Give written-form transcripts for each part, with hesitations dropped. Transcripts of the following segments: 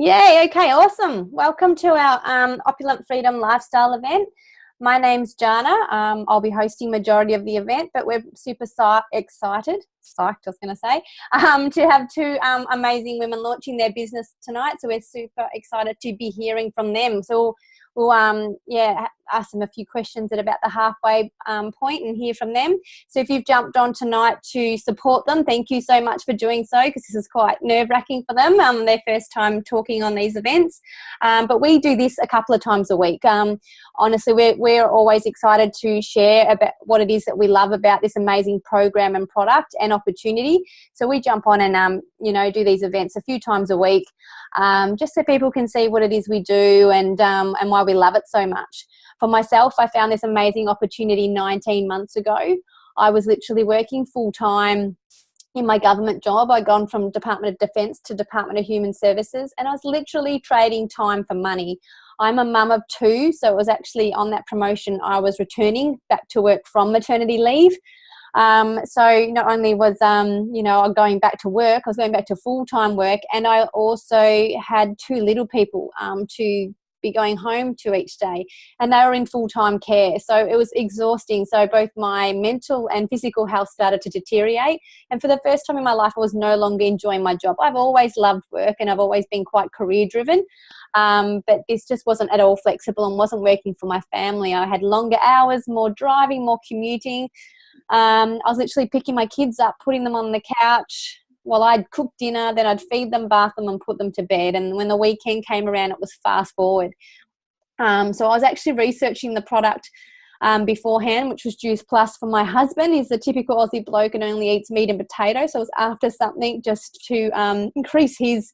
Yay, okay, awesome. Welcome to our Opulent Freedom Lifestyle event. My name's Jana. I'll be hosting majority of the event, but we're super excited, psyched I was going to say, to have two amazing women launching their business tonight. So we're super excited to be hearing from them. So we'll ask them a few questions at about the halfway point and hear from them. So if you've jumped on tonight to support them, thank you so much for doing so, because this is quite nerve-wracking for them, their first time talking on these events. But we do this a couple of times a week. Honestly, we're always excited to share about what it is that we love about this amazing program and product and opportunity. So we jump on and do these events a few times a week, just so people can see what it is we do and why we love it so much. For myself, I found this amazing opportunity 19 months ago. I was literally working full-time in my government job. I'd gone from Department of Defence to Department of Human Services, and I was literally trading time for money. I'm a mum of two, so it was actually on that promotion I was returning back to work from maternity leave. So not only was, going back to work, I was going back to full-time work, and I also had two little people to be going home to each day, and they were in full-time care. So it was exhausting. So both my mental and physical health started to deteriorate. And for the first time in my life, I was no longer enjoying my job. I've always loved work and I've always been quite career driven. But this just wasn't at all flexible and wasn't working for my family. I had longer hours, more driving, more commuting. I was literally picking my kids up, putting them on the couch while I'd cook dinner, then I'd feed them, bath them and put them to bed. And when the weekend came around, it was fast forward. So I was actually researching the product beforehand, which was Juice Plus for my husband. He's the typical Aussie bloke and only eats meat and potatoes. So I was after something just to increase his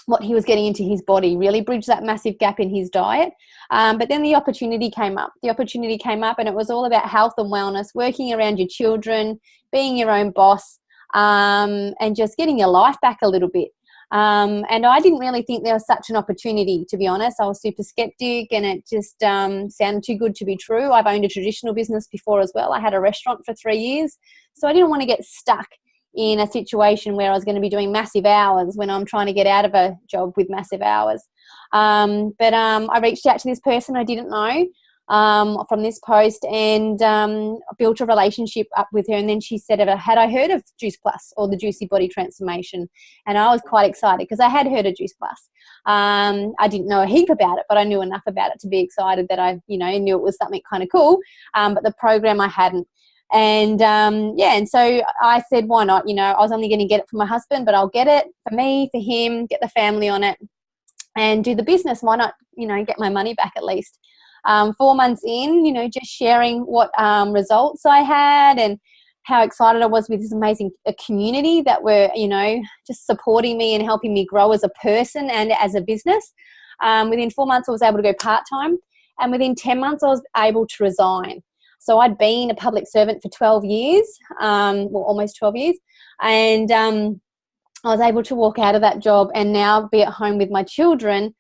what he was getting into his body, really bridge that massive gap in his diet. But then the opportunity came up. And it was all about health and wellness, working around your children, being your own boss, and just getting your life back a little bit. And I didn't really think there was such an opportunity, to be honest. I was super skeptic and it just sounded too good to be true. I've owned a traditional business before as well. I had a restaurant for 3 years. So I didn't want to get stuck in a situation where I was going to be doing massive hours when I'm trying to get out of a job with massive hours. But I reached out to this person I didn't know from this post and built a relationship up with her. And then she said, had I heard of Juice Plus or the Juicy Body Transformation? And I was quite excited because I had heard of Juice Plus. I didn't know a heap about it, but I knew enough about it to be excited that I, knew it was something kind of cool. But the program I hadn't. And and so I said, why not? I was only going to get it for my husband, but I'll get it for me, for him, get the family on it and do the business. Why not, get my money back at least? 4 months in, just sharing what results I had and how excited I was with this amazing community that were, just supporting me and helping me grow as a person and as a business. Within 4 months, I was able to go part-time, and within 10 months, I was able to resign. So I'd been a public servant for 12 years, almost 12 years, and I was able to walk out of that job and now be at home with my children,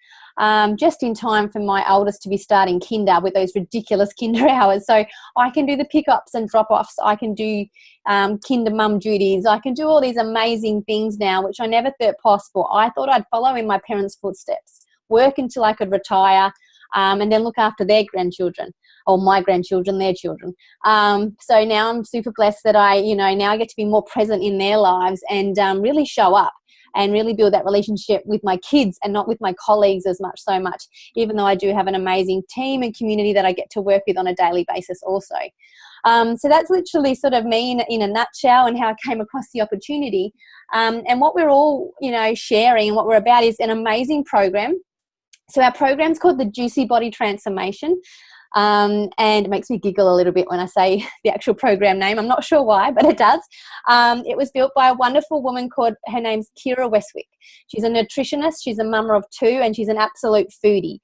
just in time for my eldest to be starting kinder with those ridiculous kinder hours. So I can do the pickups and drop-offs. I can do kinder mum duties. I can do all these amazing things now, which I never thought possible. I thought I'd follow in my parents' footsteps, work until I could retire, and then look after their grandchildren, or my grandchildren, their children. So now I'm super blessed that I, now I get to be more present in their lives and really show up and really build that relationship with my kids and not with my colleagues so much, even though I do have an amazing team and community that I get to work with on a daily basis also. So that's literally sort of me in a nutshell and how I came across the opportunity. And what we're all, sharing and what we're about is an amazing program. So our program's called the Juicy Body Transformation. And it makes me giggle a little bit when I say the actual program name. I'm not sure why, but it does. It was built by a wonderful woman her name's Kira Westwick. She's a nutritionist, she's a mama of two, and she's an absolute foodie.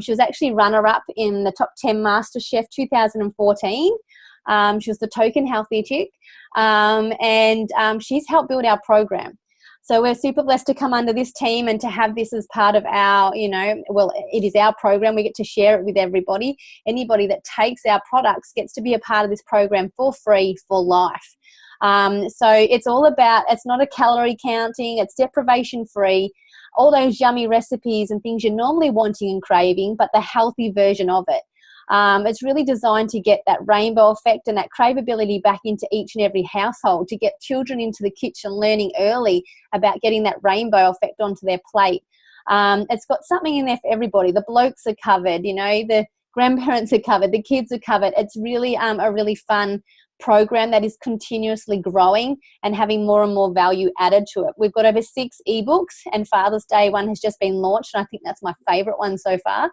She was actually runner-up in the top 10 MasterChef 2014. She was the token healthy chick, and she's helped build our program. So we're super blessed to come under this team and to have this as part of our, it is our program. We get to share it with everybody. Anybody that takes our products gets to be a part of this program for free for life. So it's all about, it's not a calorie counting, it's deprivation free, all those yummy recipes and things you're normally wanting and craving, but the healthy version of it. It's really designed to get that rainbow effect and that craveability back into each and every household, to get children into the kitchen learning early about getting that rainbow effect onto their plate. It's got something in there for everybody. The blokes are covered, you know, the grandparents are covered, the kids are covered. It's really a really fun program that is continuously growing and having more and more value added to it. We've got over 6 ebooks, and Father's Day one has just been launched, and I think that's my favorite one so far.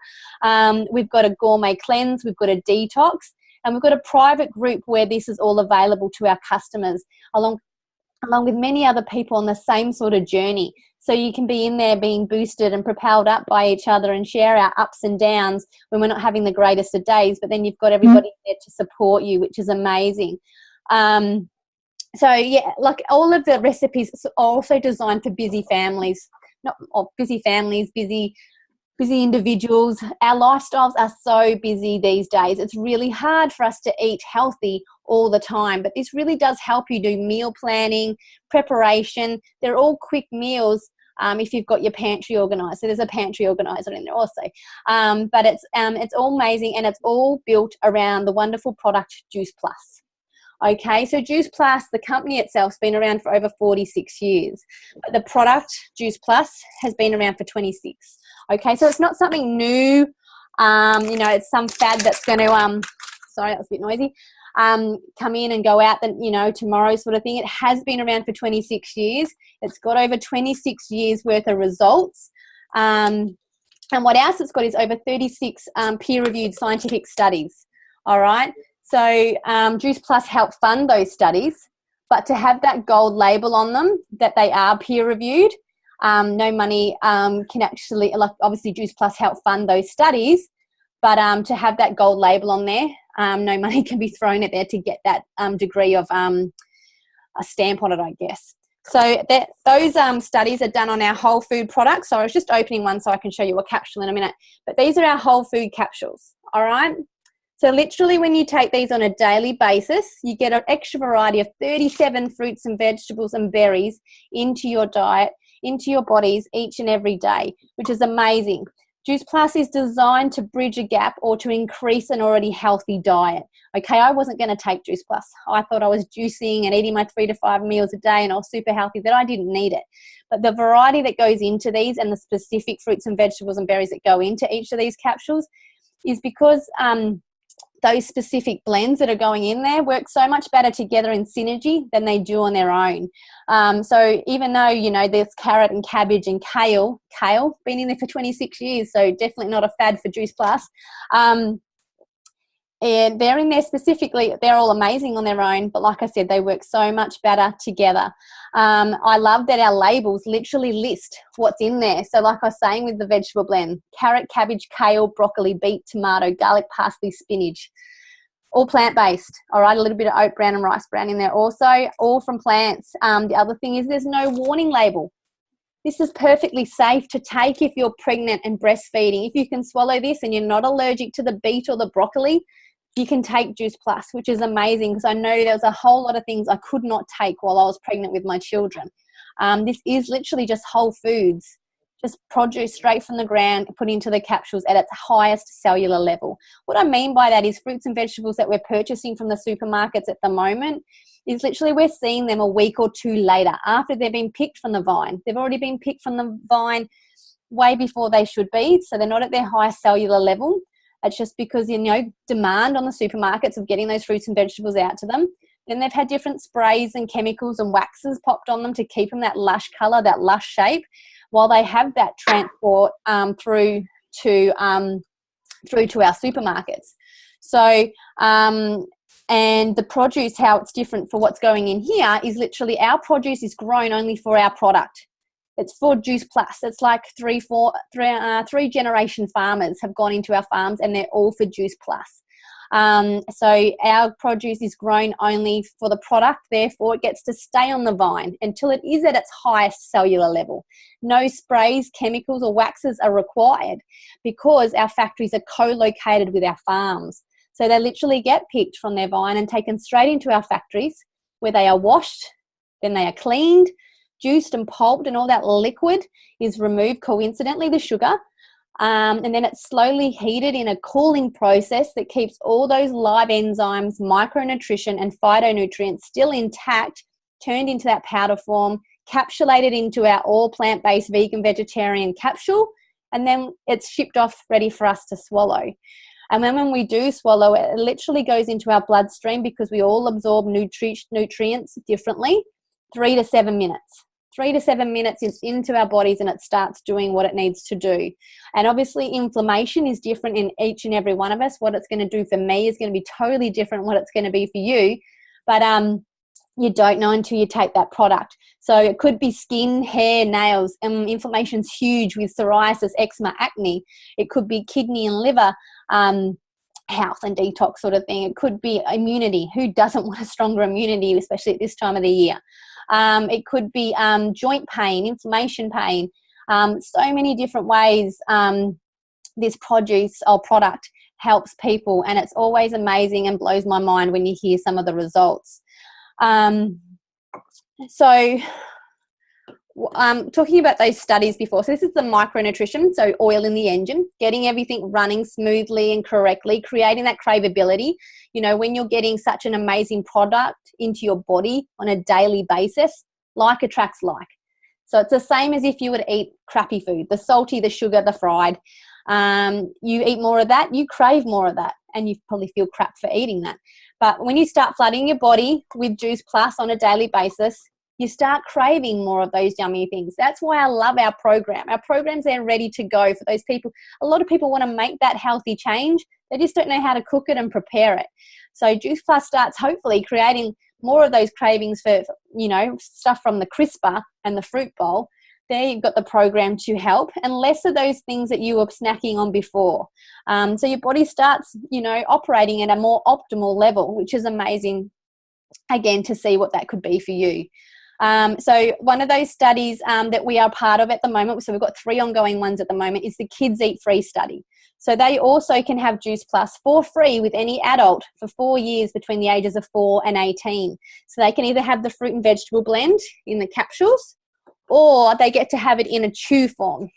We've got a gourmet cleanse, we've got a detox, and we've got a private group where this is all available to our customers, along with many other people on the same sort of journey. So you can be in there being boosted and propelled up by each other and share our ups and downs when we're not having the greatest of days, but then you've got everybody there to support you, which is amazing. So yeah, like all of the recipes are also designed for busy families, busy individuals. Our lifestyles are so busy these days. It's really hard for us to eat healthy all the time, but this really does help you do meal planning, preparation. They're all quick meals if you've got your pantry organised. So there's a pantry organiser in there also. But it's all amazing, and it's all built around the wonderful product Juice Plus. Okay, so Juice Plus, the company itself, has been around for over 46 years. But the product, Juice Plus, has been around for 26. Okay, so it's not something new. You know, it's some fad that's going to, sorry, that was a bit noisy, come in and go out, you know, tomorrow sort of thing. It has been around for 26 years. It's got over 26 years worth of results. And what else it's got is over 36 peer-reviewed scientific studies. All right. So Juice Plus helped fund those studies, but to have that gold label on them that they are peer-reviewed, no money can actually, like obviously Juice Plus helped fund those studies, but to have that gold label on there, no money can be thrown at there to get that degree of a stamp on it, I guess. So those studies are done on our whole food products. So I was just opening one so I can show you a capsule in a minute. But these are our whole food capsules, all right? So literally when you take these on a daily basis, you get an extra variety of 37 fruits and vegetables and berries into your diet, into your bodies each and every day, which is amazing. Juice Plus is designed to bridge a gap or to increase an already healthy diet. Okay, I wasn't going to take Juice Plus. I thought I was juicing and eating my 3 to 5 meals a day and I was super healthy, that I didn't need it. But the variety that goes into these and the specific fruits and vegetables and berries that go into each of these capsules is because those specific blends that are going in there work so much better together in synergy than they do on their own. So even though, you know, there's carrot and cabbage and kale, been in there for 26 years, so definitely not a fad for Juice Plus. And they're in there specifically, they're all amazing on their own, but like I said, they work so much better together. I love that our labels literally list what's in there. So like I was saying with the vegetable blend, carrot, cabbage, kale, broccoli, beet, tomato, garlic, parsley, spinach, all plant-based, all right, a little bit of oat bran and rice bran in there also, all from plants. The other thing is there's no warning label. This is perfectly safe to take if you're pregnant and breastfeeding. If you can swallow this and you're not allergic to the beet or the broccoli, you can take Juice Plus, which is amazing because I know there was a whole lot of things I could not take while I was pregnant with my children. This is literally just whole foods, just produce straight from the ground, put into the capsules at its highest cellular level. What I mean by that is fruits and vegetables that we're purchasing from the supermarkets at the moment is literally we're seeing them a week or two later after they've been picked from the vine. They've already been picked from the vine way before they should be, so they're not at their highest cellular level. It's just because, you know, demand on the supermarkets of getting those fruits and vegetables out to them. Then they've had different sprays and chemicals and waxes popped on them to keep them that lush colour, that lush shape, while they have that transport through to our supermarkets. So, and the produce, how it's different for what's going in here is literally our produce is grown only for our product. It's for Juice Plus. It's like three generation farmers have gone into our farms and they're all for Juice Plus. So our produce is grown only for the product, therefore it gets to stay on the vine until it is at its highest cellular level. No sprays, chemicals or waxes are required because our factories are co-located with our farms. So they literally get picked from their vine and taken straight into our factories where they are washed, then they are cleaned, juiced and pulped, and all that liquid is removed, coincidentally, the sugar. And then it's slowly heated in a cooling process that keeps all those live enzymes, micronutrition and phytonutrients still intact, turned into that powder form, capsulated into our all plant-based vegan vegetarian capsule, and then it's shipped off ready for us to swallow. And then when we do swallow it, it literally goes into our bloodstream, because we all absorb nutrients differently, 3 to 7 minutes. 3 to 7 minutes is into our bodies and it starts doing what it needs to do. And obviously inflammation is different in each and every one of us. What it's going to do for me is going to be totally different what it's going to be for you. But you don't know until you take that product. So it could be skin, hair, nails. Inflammation's huge with psoriasis, eczema, acne. It could be kidney and liver health and detox sort of thing. It could be immunity. Who doesn't want a stronger immunity, especially at this time of the year? It could be joint pain, inflammation pain, so many different ways this produce or product helps people, and it's always amazing and blows my mind when you hear some of the results. Talking about those studies before, so this is the micronutrition, so oil in the engine, getting everything running smoothly and correctly, creating that craveability. You know, when you're getting such an amazing product into your body on a daily basis, like attracts like. So it's the same as if you were to eat crappy food, the salty, the sugar, the fried. You eat more of that, you crave more of that, and you probably feel crap for eating that. But when you start flooding your body with Juice Plus on a daily basis, you start craving more of those yummy things. That's why I love our program. Our program's there ready to go for those people. A lot of people want to make that healthy change. They just don't know how to cook it and prepare it. So Juice Plus starts hopefully creating more of those cravings for, you know, stuff from the crisper and the fruit bowl. There you've got the program to help, and less of those things that you were snacking on before. So your body starts, you know, operating at a more optimal level, which is amazing, again, to see what that could be for you. So one of those studies that we are part of at the moment, so we've got 3 ongoing ones at the moment, is the Kids Eat Free study. So they also can have Juice Plus for free with any adult for 4 years between the ages of 4 and 18. So they can either have the fruit and vegetable blend in the capsules, or they get to have it in a chew form.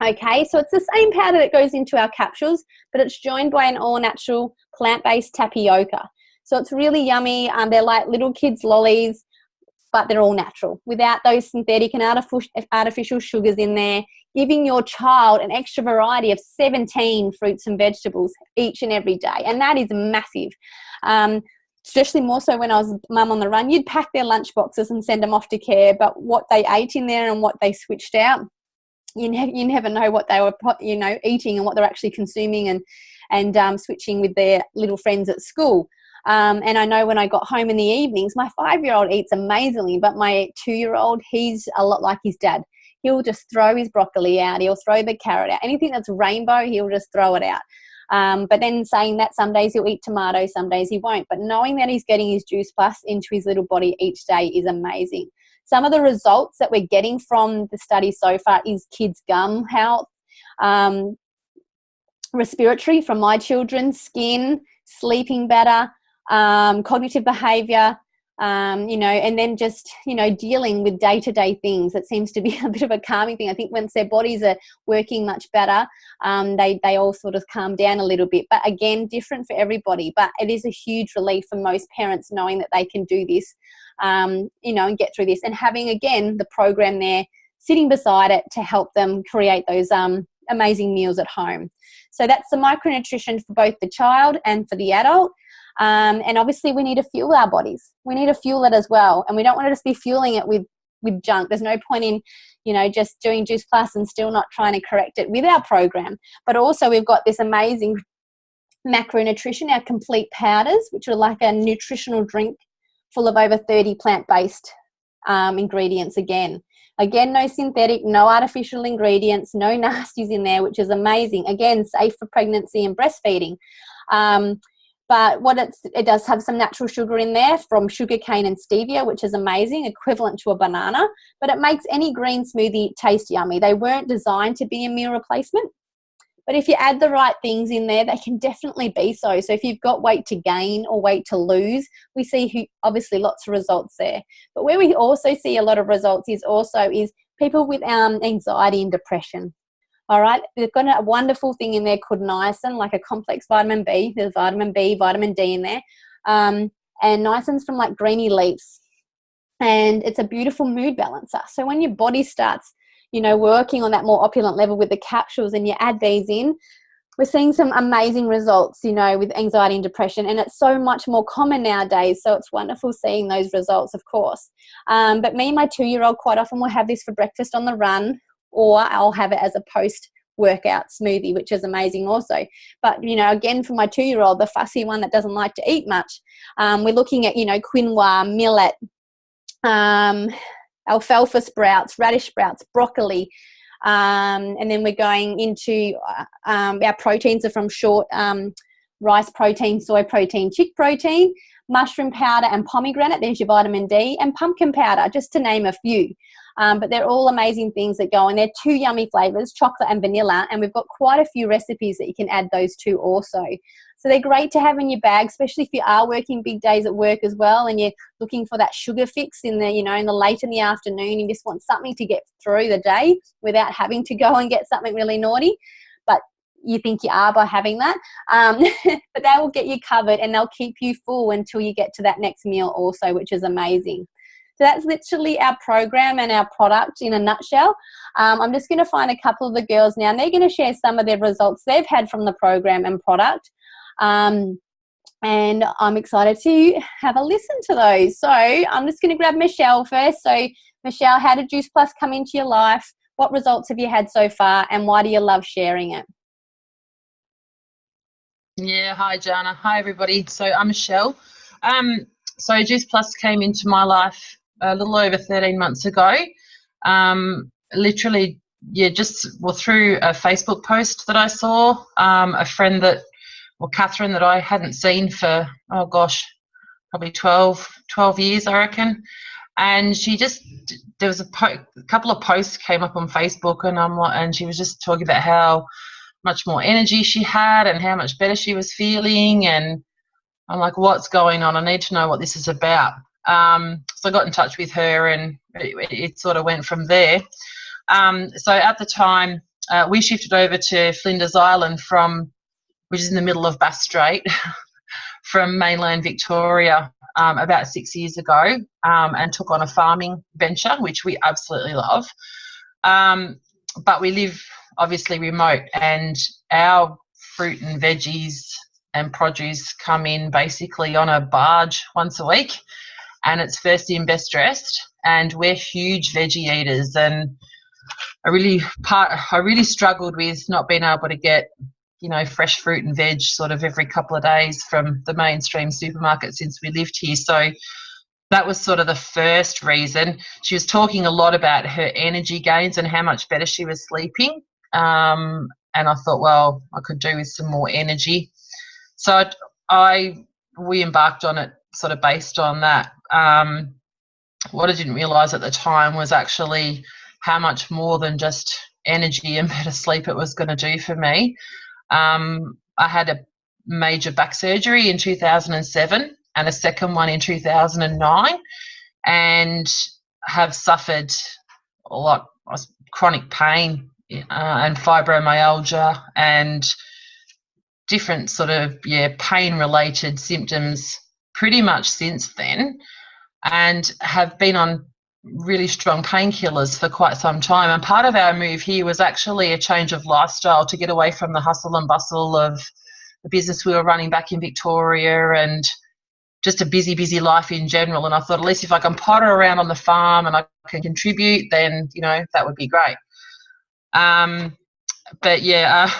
Okay, so it's the same powder that goes into our capsules, but it's joined by an all-natural plant-based tapioca. So it's really yummy. They're like little kids' lollies, but they're all natural, without those synthetic and artificial sugars in there, giving your child an extra variety of 17 fruits and vegetables each and every day. And that is massive. Especially more so when I was mum on the run, you'd pack their lunch boxes and send them off to care, but what they ate in there and what they switched out, you never know what they were, you know, eating and what they're actually consuming and switching with their little friends at school. And I know when I got home in the evenings, my 5-year-old eats amazingly, but my 2-year-old, he's a lot like his dad. He'll just throw his broccoli out. He'll throw the carrot out. Anything that's rainbow, he'll just throw it out. But then saying that, some days he'll eat tomato, some days he won't. But knowing that he's getting his Juice Plus into his little body each day is amazing. Some of the results that we're getting from the study so far is kids' gum health, respiratory from my children, skin, sleeping better, cognitive behavior, you know, and then just, you know, dealing with day-to-day things. It seems to be a bit of a calming thing. I think once their bodies are working much better, they all sort of calm down a little bit. But again, different for everybody. But it is a huge relief for most parents knowing that they can do this, you know, and get through this. And having, again, the program there sitting beside it to help them create those amazing meals at home. So that's the micronutrition for both the child and for the adult. And obviously we need to fuel our bodies. We need to fuel it as well. And we don't want to just be fueling it with junk. There's no point in, you know, just doing Juice Plus and still not trying to correct it with our program. But also we've got this amazing macronutrition, our complete powders, which are like a nutritional drink full of over 30 plant-based ingredients again. Again, no synthetic, no artificial ingredients, no nasties in there, which is amazing. Again, safe for pregnancy and breastfeeding. But what it does have some natural sugar in there from sugarcane and stevia, which is amazing, equivalent to a banana. But it makes any green smoothie taste yummy. They weren't designed to be a meal replacement. But if you add the right things in there, they can definitely be so. So if you've got weight to gain or weight to lose, we see obviously lots of results there. But where we also see a lot of results is people with anxiety and depression. All right, they've got a wonderful thing in there called niacin, like a complex vitamin B. There's vitamin B, vitamin D in there. And niacin's from like greeny leaves. And it's a beautiful mood balancer. So when your body starts, working on that more opulent level with the capsules and you add these in, we're seeing some amazing results, with anxiety and depression. And it's so much more common nowadays. So it's wonderful seeing those results, of course. But me and my 2-year-old quite often will have this for breakfast on the run, or I'll have it as a post-workout smoothie, which is amazing also. But, again, for my 2-year-old, the fussy one that doesn't like to eat much, we're looking at, quinoa, millet, alfalfa sprouts, radish sprouts, broccoli, and then we're going into our proteins are from short rice protein, soy protein, chick protein, mushroom powder and pomegranate. There's your vitamin D, and pumpkin powder, just to name a few. But they're all amazing things that go, and they're 2 yummy flavors, chocolate and vanilla, and we've got quite a few recipes that you can add those to also. So they're great to have in your bag, especially if you are working big days at work as well, and you're looking for that sugar fix in the, in the late in the afternoon. You just want something to get through the day without having to go and get something really naughty. But you think you are by having that. But they will get you covered, and they'll keep you full until you get to that next meal also, which is amazing. So that's literally our program and our product in a nutshell. I'm just going to find a couple of the girls now, and they're going to share some of their results they've had from the program and product. And I'm excited to have a listen to those. So I'm just going to grab Michelle first. So Michelle, how did Juice Plus come into your life? What results have you had so far, and why do you love sharing it? Yeah, hi Jana. Hi everybody. So I'm Michelle. So Juice Plus came into my life a little over 13 months ago. Literally, through a Facebook post that I saw, a friend Catherine that I hadn't seen for, probably 12 years, I reckon. And there was a couple of posts came up on Facebook, and she was just talking about how much more energy she had and how much better she was feeling. And I'm like, what's going on? I need to know what this is about. So I got in touch with her, and it sort of went from there. So at the time, we shifted over to Flinders Island which is in the middle of Bass Strait, from mainland Victoria about 6 years ago, and took on a farming venture, which we absolutely love. But we live obviously remote, and our fruit and veggies and produce come in basically on a barge once a week, and it's first in, best dressed, and we're huge veggie eaters. And I really struggled with not being able to get fresh fruit and veg sort of every couple of days from the mainstream supermarket since we lived here. So that was sort of the first reason. She was talking a lot about her energy gains and how much better she was sleeping. And I thought, well, I could do with some more energy. So we embarked on it sort of based on that. What I didn't realise at the time was actually how much more than just energy and better sleep it was going to do for me. I had a major back surgery in 2007 and a second one in 2009, and have suffered a lot of chronic pain and fibromyalgia and different sort of pain-related symptoms pretty much since then, and have been on really strong painkillers for quite some time. And part of our move here was actually a change of lifestyle to get away from the hustle and bustle of the business we were running back in Victoria, and just a busy life in general. And I thought, at least if I can potter around on the farm and I can contribute, then that would be great. But yeah,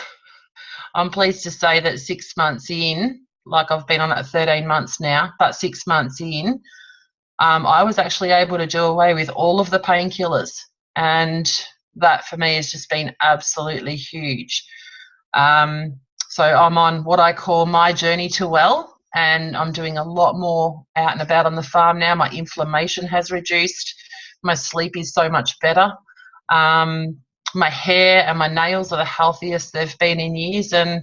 I'm pleased to say that 6 months in, like I've been on it 13 months now, but 6 months in, I was actually able to do away with all of the painkillers, and that for me has just been absolutely huge. So I'm on what I call my journey to well, and I'm doing a lot more out and about on the farm now. My inflammation has reduced. My sleep is so much better. my hair and my nails are the healthiest they've been in years, and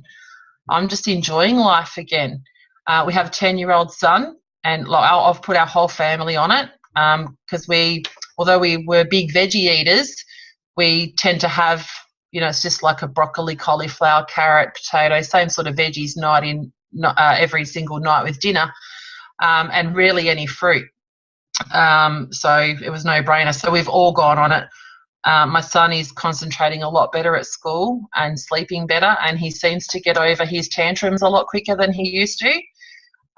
I'm just enjoying life again. We have a 10-year-old son, and I've put our whole family on it because although we were big veggie eaters, we tend to have, it's just like a broccoli, cauliflower, carrot, potato, same sort of veggies every single night with dinner, and rarely any fruit. So it was no brainer. So we've all gone on it. My son is concentrating a lot better at school and sleeping better, and he seems to get over his tantrums a lot quicker than he used to.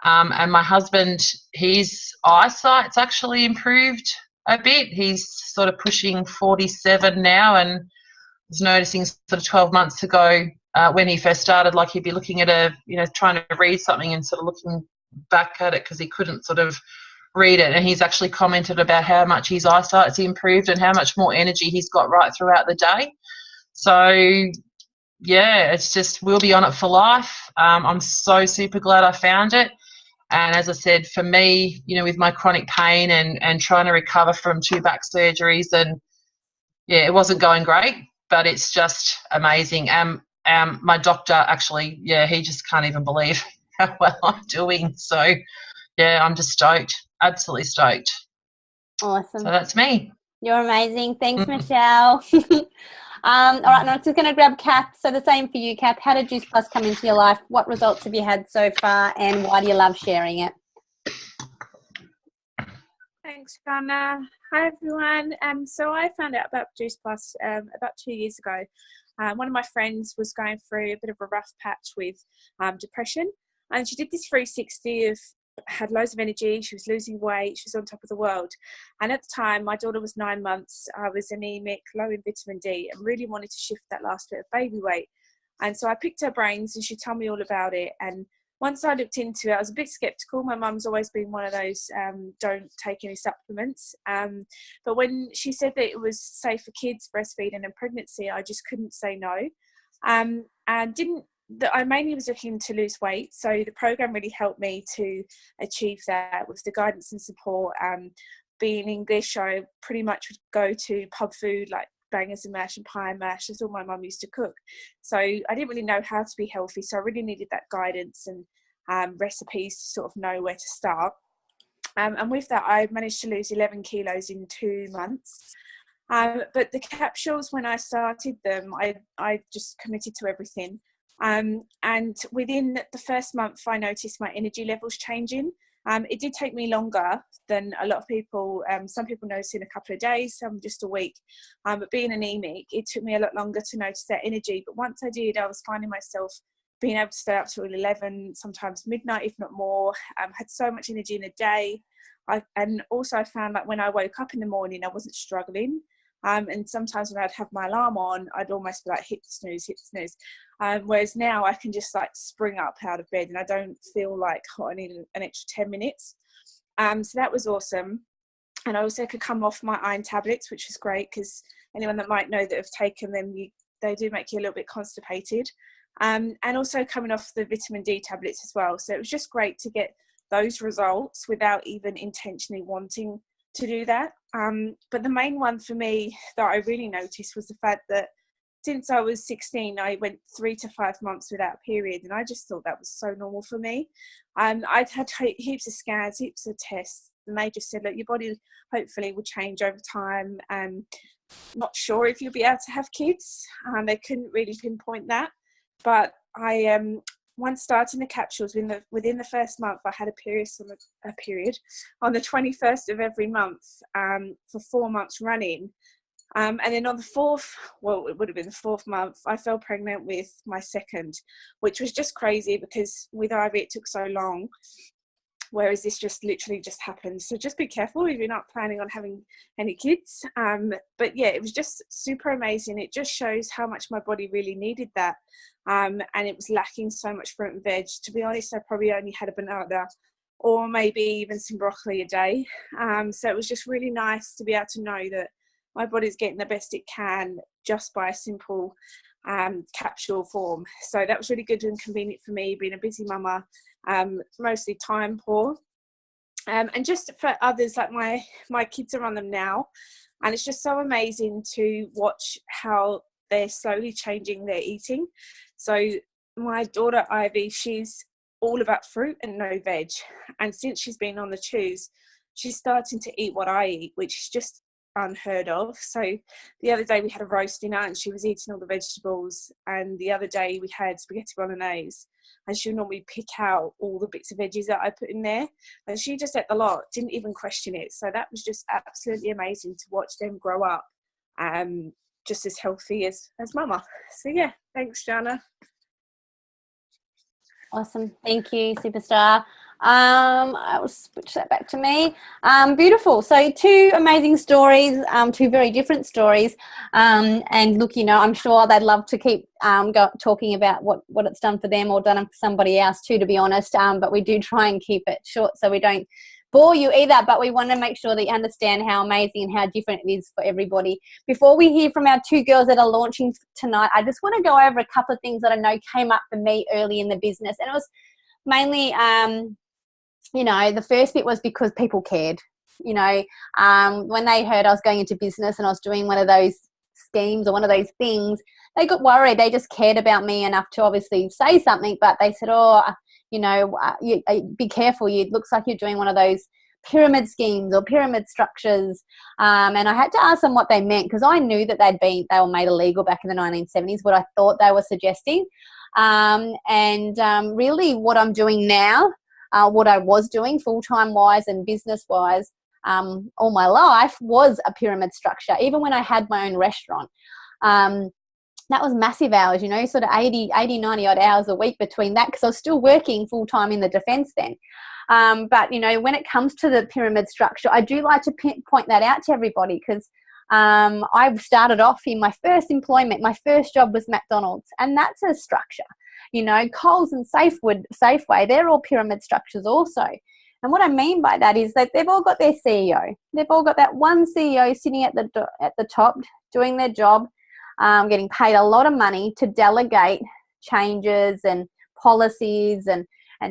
And my husband, his eyesight's actually improved a bit. He's sort of pushing 47 now, and was noticing sort of 12 months ago when he first started, like he'd be looking at trying to read something and sort of looking back at it because he couldn't sort of read it. And he's actually commented about how much his eyesight's improved and how much more energy he's got right throughout the day. So, yeah, it's just, we'll be on it for life. I'm so super glad I found it. And as I said, for me, with my chronic pain and trying to recover from 2 back surgeries, and yeah, it wasn't going great, but it's just amazing. My doctor actually, he just can't even believe how well I'm doing. So, yeah, I'm just stoked, absolutely stoked. Awesome. So that's me. You're amazing. Thanks, Michelle. All right, now I'm just going to grab Kath. So the same for you, Kath. How did Juice Plus come into your life? What results have you had so far, and why do you love sharing it? Thanks, Jana. Hi, everyone. So I found out about Juice Plus about 2 years ago. One of my friends was going through a bit of a rough patch with depression, and she did this 360 of had loads of energy, she was losing weight, she was on top of the world. And at the time, my daughter was 9 months, I was anemic, low in vitamin D, and really wanted to shift that last bit of baby weight. And so I picked her brains and she told me all about it. And once I looked into it, I was a bit skeptical. My mum's always been one of those, don't take any supplements. But when she said that it was safe for kids, breastfeeding and pregnancy, I just couldn't say no. And I mainly was looking to lose weight, so the program really helped me to achieve that with the guidance and support. Being English, I pretty much would go to pub food like bangers and mash and pie and mash. That's all my mum used to cook. So I didn't really know how to be healthy, so I really needed that guidance and recipes to sort of know where to start. And with that, I managed to lose 11 kilos in 2 months. But the capsules, when I started them, I just committed to everything. And within the first month, I noticed my energy levels changing. It did take me longer than a lot of people. Some people notice in a couple of days, some just a week. But being anemic, it took me a lot longer to notice that energy. But once I did, I was finding myself being able to stay up till 11, sometimes midnight, if not more. Had so much energy in a day. And also I found that when I woke up in the morning, I wasn't struggling. And sometimes when I'd have my alarm on, I'd almost be like, hit the snooze. Whereas now I can just like spring up out of bed and I don't feel like, I need an extra 10 minutes. So that was awesome. And I also could come off my iron tablets, which was great because anyone that might know that have taken them, they do make you a little bit constipated. And also coming off the vitamin D tablets as well. So it was just great to get those results without even intentionally wanting to do that. But the main one for me that I really noticed was the fact that since I was 16, I went 3 to 5 months without a period, and I just thought that was so normal for me. I'd had heaps of scans, heaps of tests, and they just said, look, your body hopefully will change over time. Not sure if you'll be able to have kids. They couldn't really pinpoint that, but once starting the capsules, within the first month, I had a period on the 21st of every month for 4 months running. And then on the it would have been the 4th month, I fell pregnant with my second, which was just crazy because with Ivy it took so long, whereas this just literally just happened. So just be careful if you're not planning on having any kids. But yeah, it was just super amazing. It just shows how much my body really needed that. And it was lacking so much fruit and veg. To be honest, I probably only had a banana or maybe even some broccoli a day. So it was just really nice to be able to know that my body's getting the best it can just by a simple capsule form. So that was really good and convenient for me, being a busy mama, mostly time poor. And just for others, like my kids are on them now. And it's just so amazing to watch how they're slowly changing their eating. So my daughter Ivy, she's all about fruit and no veg. And since she's been on the chews, she's starting to eat what I eat, which is just unheard of. So the other day we had a roast dinner and she was eating all the vegetables, and the other day we had spaghetti bolognese, and she'll normally pick out all the bits of veggies that I put in there, and she just ate the lot, didn't even question it. So that was just absolutely amazing to watch them grow up just as healthy as mama. So yeah, thanks Jana. Awesome. Thank you, superstar. I will switch that back to me. Beautiful. So 2 amazing stories, 2 very different stories. And look, you know, I'm sure they'd love to keep talking about what it's done for them or done for somebody else too, to be honest. But we do try and keep it short so we don't bore you either, but we want to make sure that you understand how amazing and how different it is for everybody. Before we hear from our 2 girls that are launching tonight, I just want to go over a couple of things that I know came up for me early in the business. And it was mainly, you know, the first bit was because people cared. You know, when they heard I was going into business and I was doing one of those schemes or one of those things, they got worried. They just cared about me enough to obviously say something, but they said, oh, you know, be careful. It looks like you're doing one of those pyramid schemes or pyramid structures. And I had to ask them what they meant, because I knew that they were made illegal back in the 1970s, what I thought they were suggesting. Really what I'm doing now, what I was doing full-time wise and business wise all my life was a pyramid structure, even when I had my own restaurant. That was massive hours, you know, sort of 80, 90 odd hours a week between that, because I was still working full time in the defence then. But, you know, when it comes to the pyramid structure, I do like to point that out to everybody, because I've started off in my first employment. My first job was McDonald's, and that's a structure. You know, Coles and Safeway, they're all pyramid structures also. And what I mean by that is that they've all got their CEO. They've all got that one CEO sitting at the top doing their job, getting paid a lot of money to delegate changes and policies and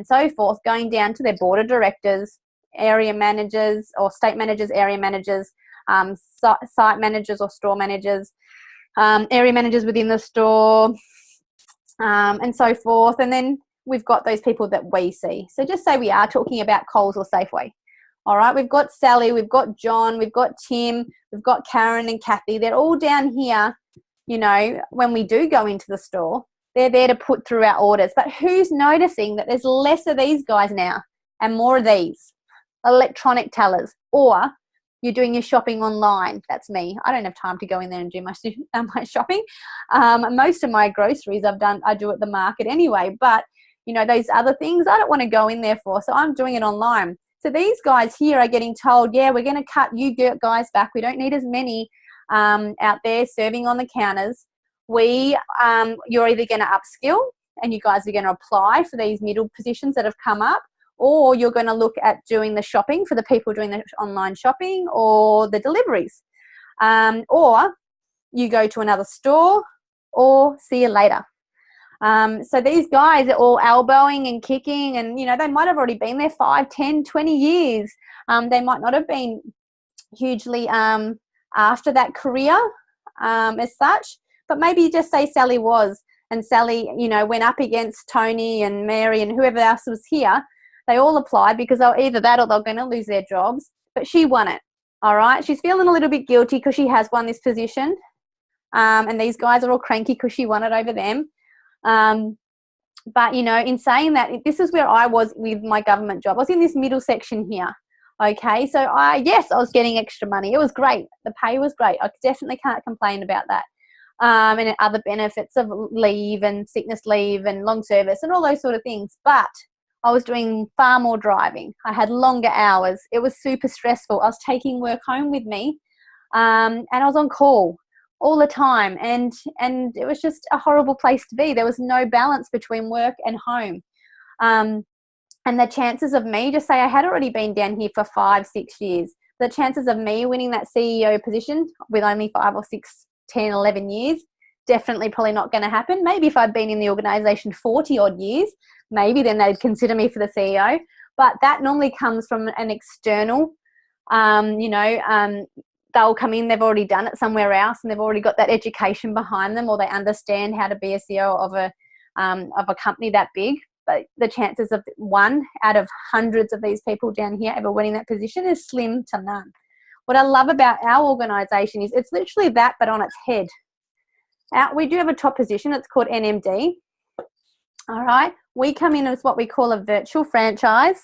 so forth, going down to their board of directors, area managers or state managers, area managers, site managers or store managers, area managers within the store, and so forth. And then we've got those people that we see. So just say we are talking about Coles or Safeway. All right, we've got Sally, we've got John, we've got Tim, we've got Karen and Kathy. They're all down here. You know, when we do go into the store, they're there to put through our orders. But who's noticing that there's less of these guys now and more of these electronic tellers? Or you're doing your shopping online. That's me. I don't have time to go in there and do my shopping. Most of my groceries I do at the market anyway. But, you know, those other things I don't want to go in there for. So I'm doing it online. So these guys here are getting told, yeah, we're going to cut you guys back. We don't need as many out there serving on the counters. You're either going to upskill and you guys are going to apply for these middle positions that have come up, or you're going to look at doing the shopping for the people doing the online shopping or the deliveries, or you go to another store, or see you later. So these guys are all elbowing and kicking, and, you know, they might have already been there 5, 10, 20 years. They might not have been hugely after that career as such, but maybe just say Sally was, and Sally, you know, went up against Tony and Mary and whoever else was here. They all applied because they're either that or they're going to lose their jobs, but she won it. All right, she's feeling a little bit guilty because she has won this position, and these guys are all cranky because she won it over them. But, you know, in saying that, this is where I was with my government job. I was in this middle section here. Okay, so I was getting extra money. It was great. The pay was great. I definitely can't complain about that. And other benefits of leave and sickness leave and long service and all those sort of things. But I was doing far more driving. I had longer hours. It was super stressful. I was taking work home with me, and I was on call all the time. And it was just a horrible place to be. There was no balance between work and home. And the chances of me, just say I had already been down here for 5, 6 years, the chances of me winning that CEO position with only 5 or 6, 10, 11 years, definitely probably not going to happen. Maybe if I'd been in the organisation 40 odd years, maybe then they'd consider me for the CEO. But that normally comes from an external, they'll come in, they've already done it somewhere else and they've already got that education behind them, or they understand how to be a CEO of a company that big. But the chances of one out of hundreds of these people down here ever winning that position is slim to none. What I love about our organisation is it's literally that, but on its head. We do have a top position. It's called NMD. All right. We come in as what we call a virtual franchise.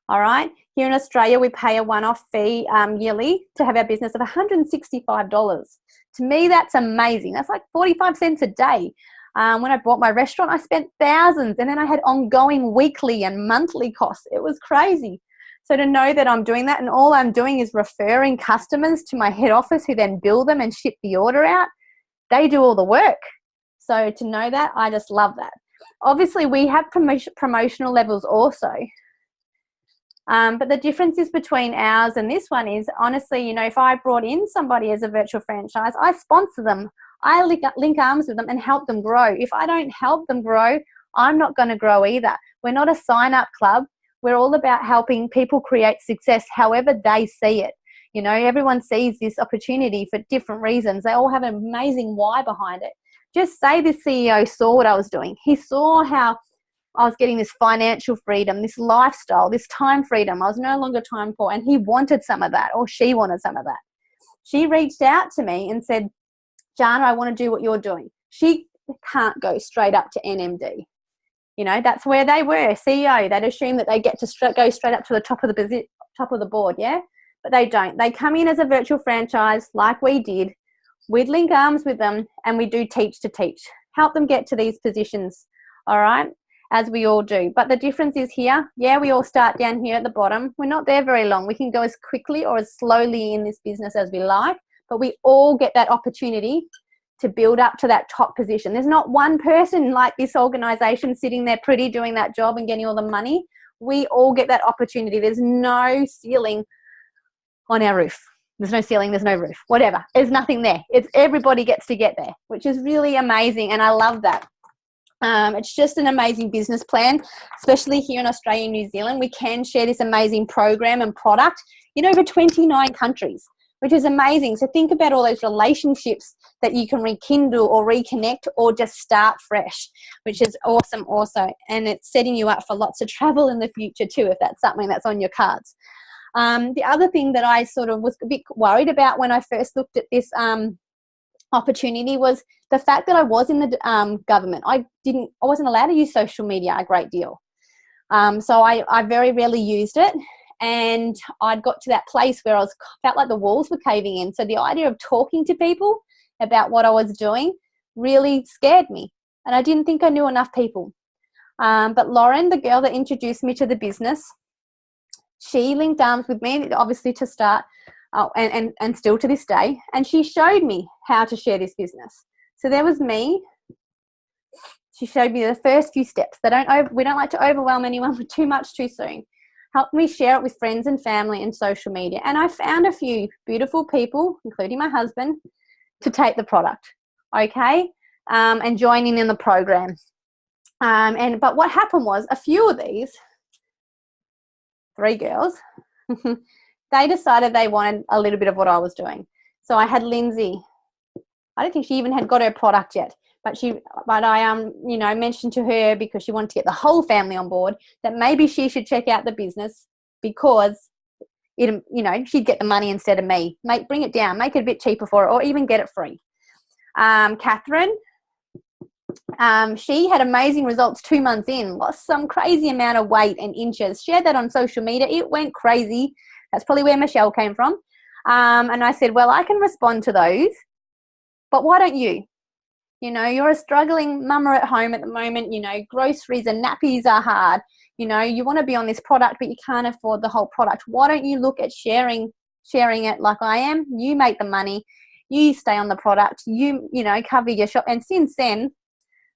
All right. Here in Australia, we pay a one-off fee yearly to have our business of $165. To me, that's amazing. That's like 45 cents a day. When I bought my restaurant, I spent thousands, and then I had ongoing weekly and monthly costs. It was crazy. So to know that I'm doing that, and all I'm doing is referring customers to my head office who then bill them and ship the order out, they do all the work. So to know that, I just love that. Obviously, we have promotional levels also. But the differences between ours and this one is, honestly, you know, if I brought in somebody as a virtual franchise, I sponsor them. I link arms with them and help them grow. If I don't help them grow, I'm not going to grow either. We're not a sign-up club. We're all about helping people create success however they see it. You know, everyone sees this opportunity for different reasons. They all have an amazing why behind it. Just say this CEO saw what I was doing. He saw how I was getting this financial freedom, this lifestyle, this time freedom. I was no longer time poor, and he wanted some of that, or she wanted some of that. She reached out to me and said, Jana, I want to do what you're doing. She can't go straight up to NMD. You know, that's where they were, CEO. They'd assume that they get to go straight up to the top of the board, yeah? But they don't. They come in as a virtual franchise like we did. We'd link arms with them, and we do teach to teach. Help them get to these positions, all right, as we all do. But the difference is here, yeah, we all start down here at the bottom. We're not there very long. We can go as quickly or as slowly in this business as we like, but we all get that opportunity to build up to that top position. There's not one person like this organisation sitting there pretty doing that job and getting all the money. We all get that opportunity. There's no ceiling on our roof. There's no ceiling, there's no roof, whatever. There's nothing there. It's everybody gets to get there, which is really amazing, and I love that. It's just an amazing business plan, especially here in Australia and New Zealand. We can share this amazing program and product in over 29 countries, which is amazing. So think about all those relationships that you can rekindle or reconnect or just start fresh, which is awesome also. And it's setting you up for lots of travel in the future too, if that's something that's on your cards. The other thing that I sort of was a bit worried about when I first looked at this opportunity was the fact that I was in the government. I wasn't allowed to use social media a great deal. So I very rarely used it. And I'd got to that place where felt like the walls were caving in. So the idea of talking to people about what I was doing really scared me. And I didn't think I knew enough people. But Lauren, the girl that introduced me to the business, she linked arms with me, obviously, to start, and still to this day. And she showed me how to share this business. So there was me. She showed me the first few steps. We don't like to overwhelm anyone with too much too soon. Helped me share it with friends and family and social media. And I found a few beautiful people, including my husband, to take the product, okay, and join in the program. But what happened was a few of these, 3 girls, they decided they wanted a little bit of what I was doing. So I had Lindsay. I don't think she even had got her product yet. But I mentioned to her, because she wanted to get the whole family on board, that maybe she should check out the business because she'd get the money instead of me. Bring it down, make it a bit cheaper for her, or even get it free. Catherine, she had amazing results 2 months in, lost some crazy amount of weight and inches. Shared that on social media. It went crazy. That's probably where Michelle came from. And I said, well, I can respond to those, but why don't you? You know, you're a struggling mama at home at the moment. You know, groceries and nappies are hard. You know, you want to be on this product, but you can't afford the whole product. Why don't you look at sharing it like I am? You make the money. You stay on the product. You cover your shop. And since then,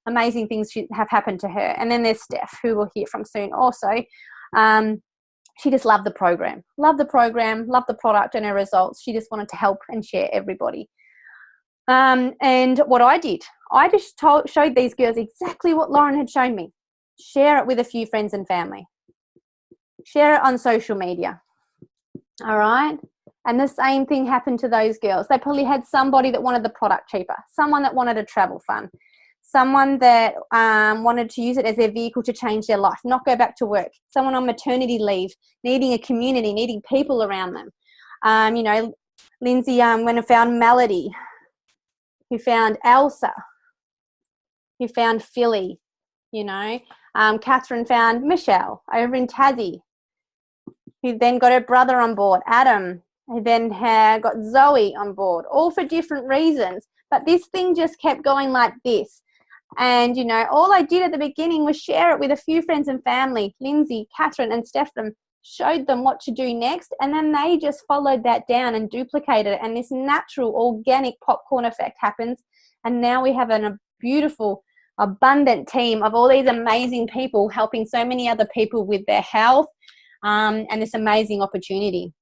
amazing things have happened to her. And then there's Steph, who we'll hear from soon also. She just loved the program, loved the product and her results. She just wanted to help and share everybody. And what I did, I just showed these girls exactly what Lauren had shown me. Share it with a few friends and family. Share it on social media. All right. And the same thing happened to those girls. They probably had somebody that wanted the product cheaper, someone that wanted a travel fund, someone that wanted to use it as their vehicle to change their life, not go back to work, someone on maternity leave, needing a community, needing people around them. Lindsay went and found Melody, who found Elsa, who found Philly, Catherine found Michelle over in Tassie, who then got her brother on board, Adam, who then got Zoe on board, all for different reasons. But this thing just kept going like this. And, all I did at the beginning was share it with a few friends and family. Lindsay, Catherine and Stephen showed them what to do next, and then they just followed that down and duplicated it. And this natural, organic popcorn effect happens. And now we have a beautiful, abundant team of all these amazing people helping so many other people with their health and this amazing opportunity.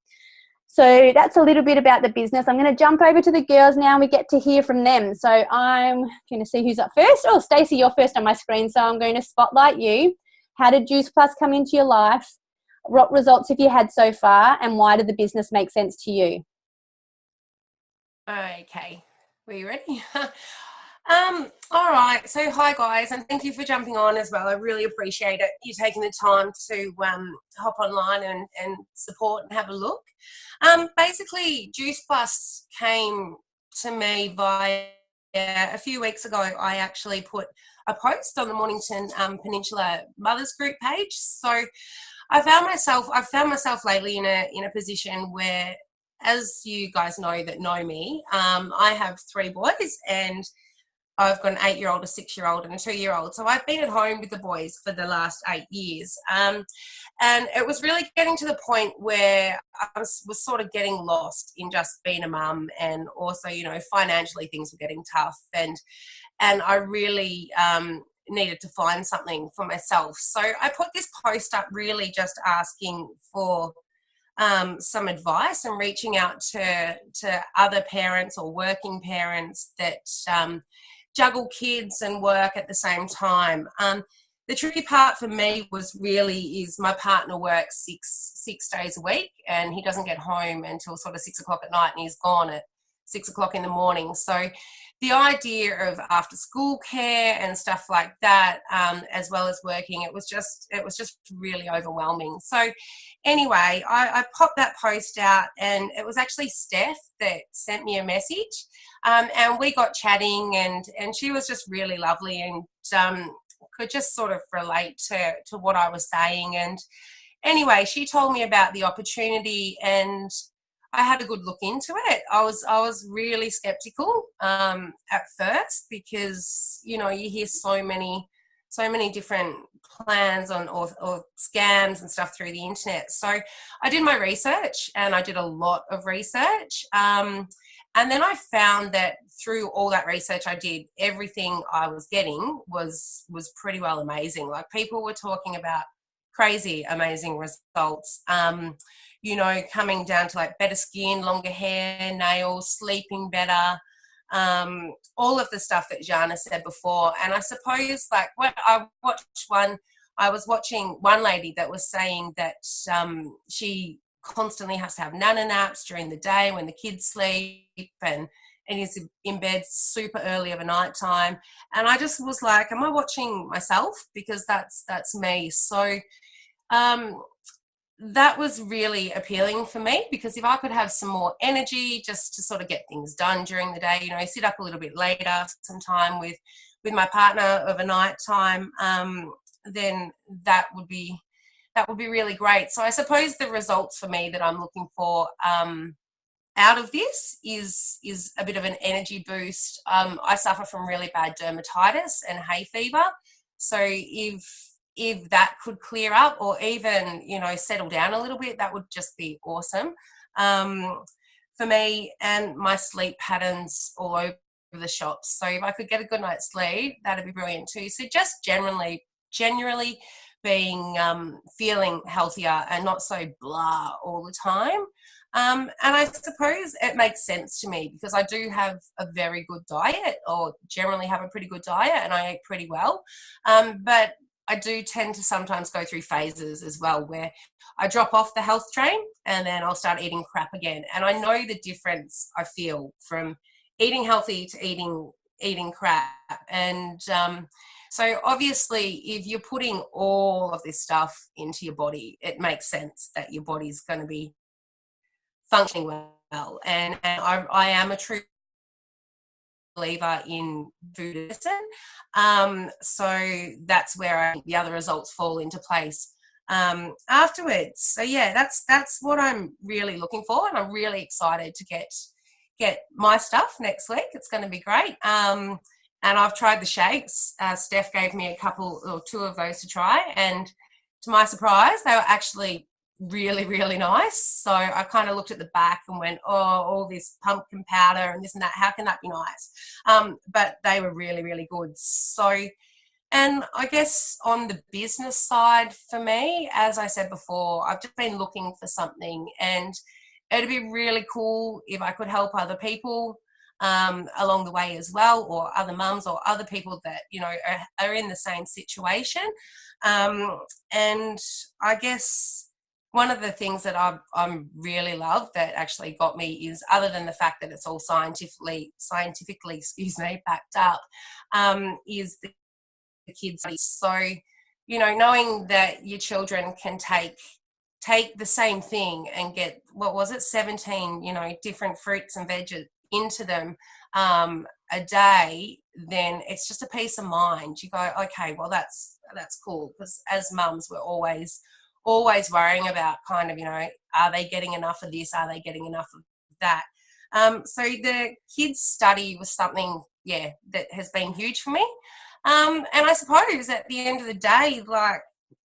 So that's a little bit about the business. I'm going to jump over to the girls now and we get to hear from them. So I'm going to see who's up first. Oh, Stacey, you're first on my screen, so I'm going to spotlight you. How did Juice Plus come into your life? What results have you had so far, and why did the business make sense to you? Okay, were you ready? All right, so hi guys, and thank you for jumping on as well. I really appreciate it, you taking the time to hop online and support and have a look. Basically, Juice Plus came to me via a few weeks ago. I actually put a post on the Mornington Peninsula Mothers Group page. So I found myself lately in a position where, as you guys know that know me, I have 3 boys, and I've got an 8-year-old, a 6-year-old, and a 2-year-old. So I've been at home with the boys for the last 8 years. And it was really getting to the point where I was sort of getting lost in just being a mum, and also, financially things were getting tough. And I really needed to find something for myself. So I put this post up really just asking for some advice and reaching out to other parents or working parents that juggle kids and work at the same time. The tricky part for me is my partner works six days a week, and he doesn't get home until sort of 6 o'clock at night, and he's gone at 6 o'clock in the morning. So the idea of after school care and stuff like that, as well as working, it was just really overwhelming. So anyway, I popped that post out, and it was actually Steph that sent me a message, and we got chatting, and she was just really lovely, and could just sort of relate to what I was saying. And anyway, she told me about the opportunity, and I had a good look into it. I was really skeptical at first, because you hear so many different plans or scams and stuff through the internet. So I did my research, and I did a lot of research, and then I found that through all that research I did, everything I was getting was pretty well amazing. Like, people were talking about crazy amazing results, coming down to like better skin, longer hair, nails, sleeping better, all of the stuff that Jana said before. And I suppose, like, when I was watching one lady that was saying that she constantly has to have nana naps during the day when the kids sleep, and is in bed super early of a night time. And I just was like, am I watching myself? Because that's me. So that was really appealing for me, because if I could have some more energy just to sort of get things done during the day, sit up a little bit later, some time with my partner of a night time, then that would be really great. So I suppose the results for me that I'm looking for out of this is a bit of an energy boost. I suffer from really bad dermatitis and hay fever. So if that could clear up, or even, settle down a little bit, that would just be awesome for me. And my sleep patterns all over the shop. So if I could get a good night's sleep, that'd be brilliant too. So just generally being feeling healthier and not so blah all the time. And I suppose it makes sense to me, because I do have a very good diet, or generally have a pretty good diet, and I eat pretty well. But I do tend to sometimes go through phases as well where I drop off the health train and then I'll start eating crap again. And I know the difference I feel from eating healthy to eating crap. And so obviously if you're putting all of this stuff into your body, it makes sense that your body's going to be functioning well. And I am a true believer in food medicine. So that's where I think the other results fall into place afterwards. So yeah, that's what I'm really looking for, and I'm really excited to get my stuff next week. It's going to be great. And I've tried the shakes. Steph gave me a couple or two of those to try, and to my surprise, they were actually really, really nice. So I kind of looked at the back and went, oh, all this pumpkin powder and this and that, how can that be nice? But they were really, really good. So, and I guess on the business side for me, as I said before, I've just been looking for something, and it'd be really cool if I could help other people along the way as well, or other mums or other people that, you know, are in the same situation. And I guess one of the things that I really love that actually got me is, other than the fact that it's all scientifically, backed up, is the kids. So, you know, knowing that your children can take the same thing and get, 17, you know, different fruits and veggies into them a day, then it's just a peace of mind. You go, okay, well that's cool, because as mums we're always worrying about kind of, you know, are they getting enough of this? Are they getting enough of that? So the kids' study was something, that has been huge for me. And I suppose at the end of the day, like,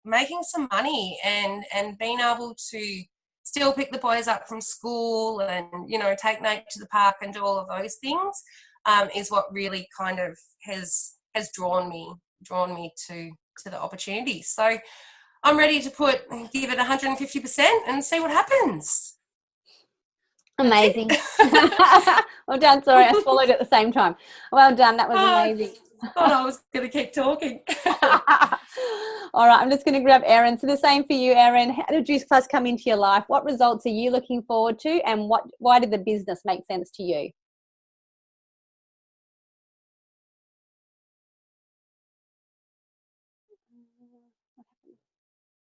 making some money and being able to still pick the boys up from school and, you know, take Nate to the park and do all of those things is what really kind of has drawn me to the opportunity. So I'm ready to give it 150% and see what happens. Amazing. Well done. Sorry, I swallowed at the same time. Well done. That was amazing. Thought I was going to keep talking. All right, I'm just going to grab Erin. So the same for you, Erin. How did Juice Plus come into your life? What results are you looking forward to, and why did the business make sense to you?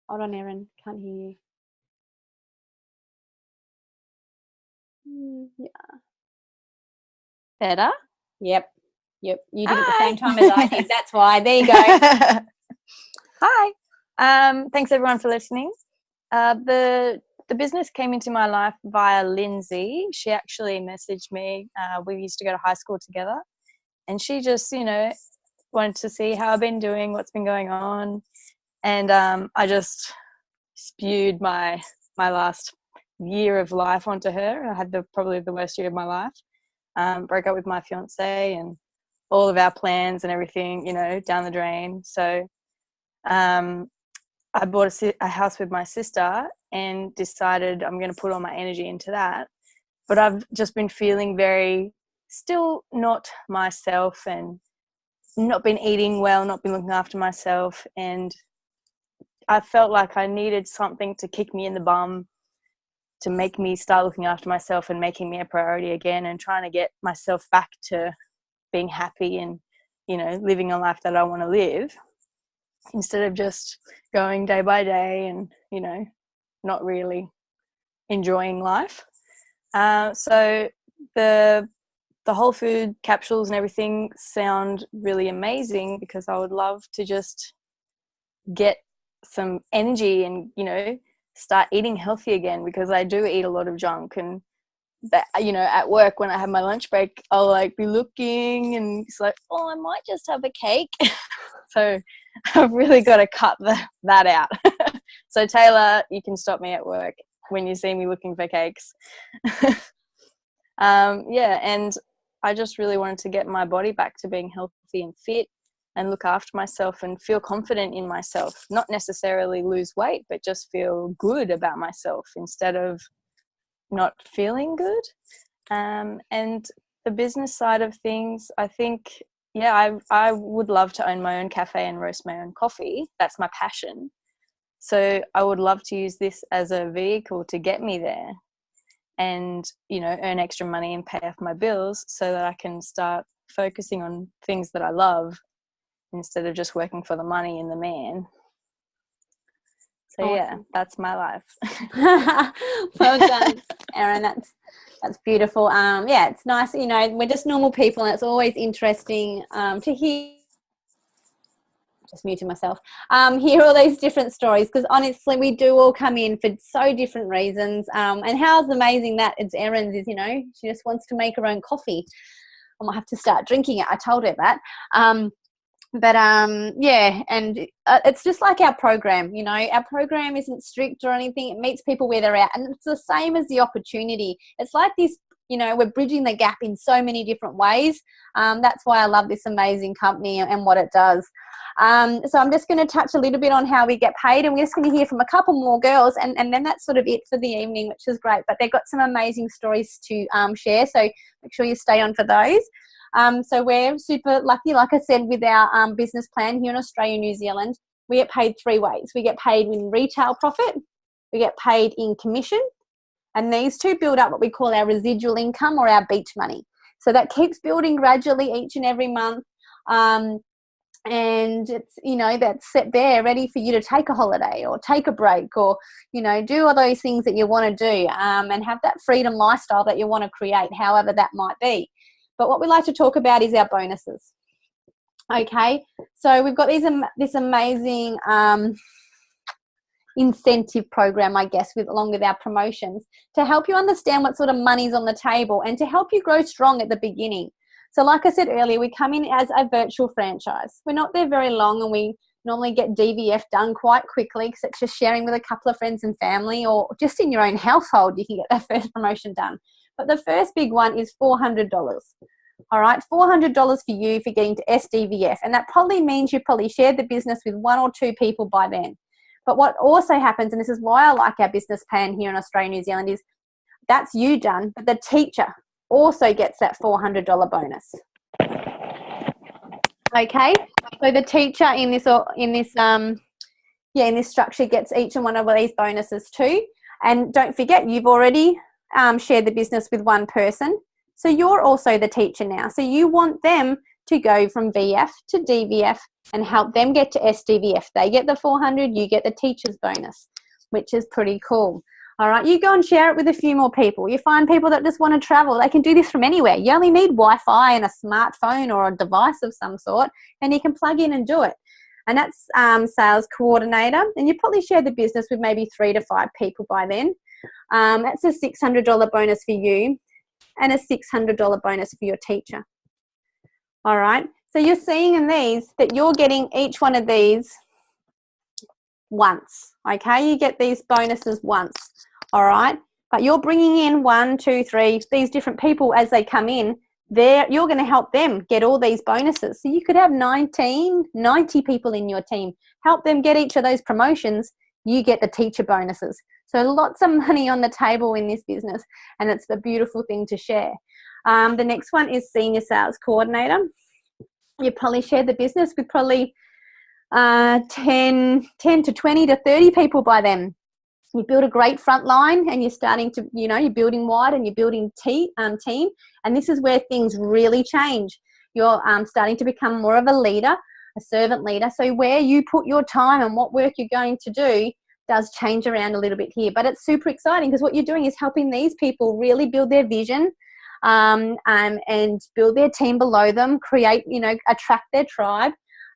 Hold on, Erin. Can't hear you. Yeah. Better? Yep. You did it at the same time as I did. That's why. There you go. Hi. Thanks everyone for listening. The business came into my life via Lindsay. She actually messaged me. We used to go to high school together, and she just, you know, wanted to see how I've been doing, what's been going on, and I just spewed my last year of life onto her. I had probably the worst year of my life. Broke up with my fiance, and all of our plans and everything, you know, down the drain. So I bought a house with my sister and decided I'm going to put all my energy into that. But I've just been feeling still not myself, and not been eating well, not been looking after myself. And I felt like I needed something to kick me in the bum, to make me start looking after myself and making me a priority again, and trying to get myself back to being happy and, you know, living a life that I want to live, instead of just going day by day and, you know, not really enjoying life. So the whole food capsules and everything sound really amazing, because I would love to just get some energy and, you know, start eating healthy again, because I do eat a lot of junk. And that, you know, at work when I have my lunch break, I'll like be looking and it's like, oh, I might just have a cake. So I've really got to cut that out. So Taylor, you can stop me at work when you see me looking for cakes. And I just really wanted to get my body back to being healthy and fit, and look after myself and feel confident in myself. Not necessarily lose weight, but just feel good about myself instead of not feeling good. And the business side of things, I think I would love to own my own cafe and roast my own coffee. That's my passion. So I would love to use this as a vehicle to get me there and, you know, earn extra money and pay off my bills so that I can start focusing on things that I love instead of just working for the money and the man. So Awesome. yeah, that's my life. Well done, Erin. That's beautiful. Yeah, it's nice. You know, we're just normal people, and it's always interesting to hear. Just muting myself. Hear all these different stories, because honestly, we do all come in for so different reasons. And how's amazing that it's Erin's is, you know, she just wants to make her own coffee. I might have to start drinking it. I told her that. Yeah, and it's just like our program, you know, our program isn't strict or anything. It meets people where they're at, and it's the same as the opportunity. It's like this, you know, we're bridging the gap in so many different ways. That's why I love this amazing company and what it does. So I'm just going to touch a little bit on how we get paid, and we're just going to hear from a couple more girls, and then that's sort of it for the evening, which is great. But they've got some amazing stories to share, so make sure you stay on for those. So we're super lucky, like I said, with our business plan here in Australia and New Zealand. We get paid 3 ways. We get paid in retail profit, we get paid in commission, and these two build up what we call our residual income or our beach money. So that keeps building gradually each and every month. And it's, you know, that's set there ready for you to take a holiday or take a break or, you know, do all those things that you want to do, and have that freedom lifestyle that you want to create, however that might be. But what we like to talk about is our bonuses. Okay, so we've got this amazing incentive program, I guess, along with our promotions to help you understand what sort of money's on the table and to help you grow strong at the beginning. So like I said earlier, we come in as a virtual franchise. We're not there very long, and we normally get DVF done quite quickly because it's just sharing with a couple of friends and family, or just in your own household you can get that first promotion done. But the first big one is $400. All right, $400 for you for getting to SDVF. And that probably means you probably shared the business with 1 or 2 people by then. But what also happens, and this is why I like our business plan here in Australia and New Zealand, is that's you done, but the teacher also gets that $400 bonus. Okay, so the teacher in this structure gets each and one of these bonuses too. And don't forget, you've already shared the business with 1 person, so you're also the teacher now. So you want them to go from VF to DVF and help them get to SDVF. They get the 400, you get the teacher's bonus, which is pretty cool. All right, you go and share it with a few more people. You find people that just want to travel. They can do this from anywhere. You only need Wi-Fi and a smartphone or a device of some sort, and you can plug in and do it. And that's sales coordinator. And you probably share the business with maybe 3 to 5 people by then. That's a $600 bonus for you and a $600 bonus for your teacher. All right, so you're seeing in these that you're getting each one of these once. Okay, you get these bonuses once. All right, but you're bringing in 1, 2, 3 these different people as they come in. You're going to help them get all these bonuses. So you could have 90 people in your team. Help them get each of those promotions. You get the teacher bonuses. So lots of money on the table in this business, and it's a beautiful thing to share. The next one is senior sales coordinator. You probably share the business with probably 10 to 20 to 30 people by then. You build a great front line, and you're starting to, you know, you're building wide and you're building team. And this is where things really change. You're starting to become more of a leader, a servant leader. So where you put your time and what work you're going to do does change around a little bit here. But it's super exciting because what you're doing is helping these people really build their vision and build their team below them, create, you know, attract their tribe.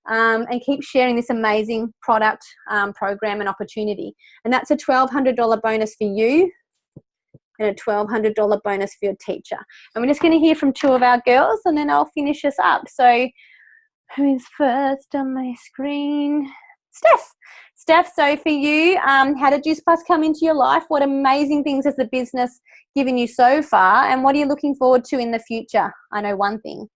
And keep sharing this amazing product program and opportunity. And that's a $1,200 bonus for you and a $1,200 bonus for your teacher. And we're just going to hear from 2 of our girls, and then I'll finish us up. So who's first on my screen? Steph, so for you, how did Juice Plus come into your life? What amazing things has the business given you so far, and what are you looking forward to in the future? I know one thing.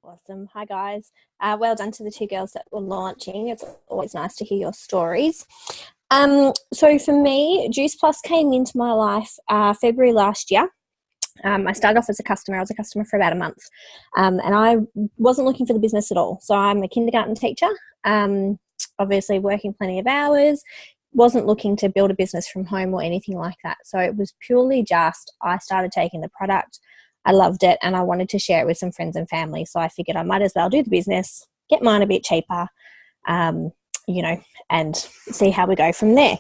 Awesome. Hi, guys. Well done to the 2 girls that were launching. It's always nice to hear your stories. So for me, Juice Plus came into my life February last year. I started off as a customer. I was a customer for about a month, and I wasn't looking for the business at all. So I'm a kindergarten teacher, obviously working plenty of hours, wasn't looking to build a business from home or anything like that. So it was purely just I started taking the product, I loved it, and I wanted to share it with some friends and family. So I figured I might as well do the business, get mine a bit cheaper, you know, and see how we go from there.